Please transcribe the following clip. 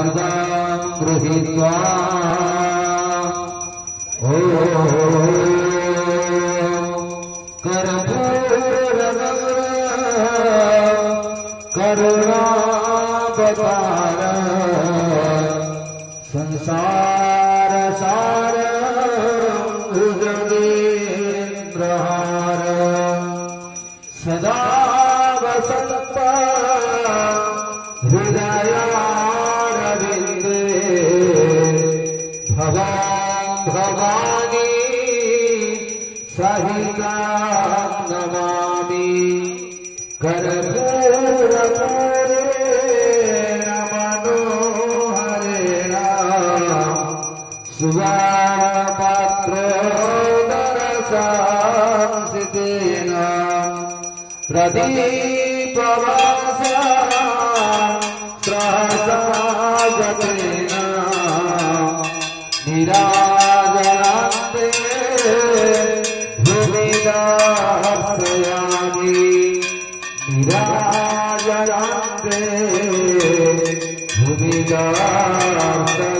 पादुकां गृहीत्वा ॐ करुणावतार संसार सार भुजगेन्द्रहार सदा वसंत हृदयारविन्दे भवां भवानी सहितां नमामि कर्पूरपूरेण मनोहरेण सुवर्णपात्रोदरसंसितेन प्रदीपवासा सहस्राजतेन निराजनान्ते भुवि दार्शयामि निराजनान्ते भुवि दार्शयामि।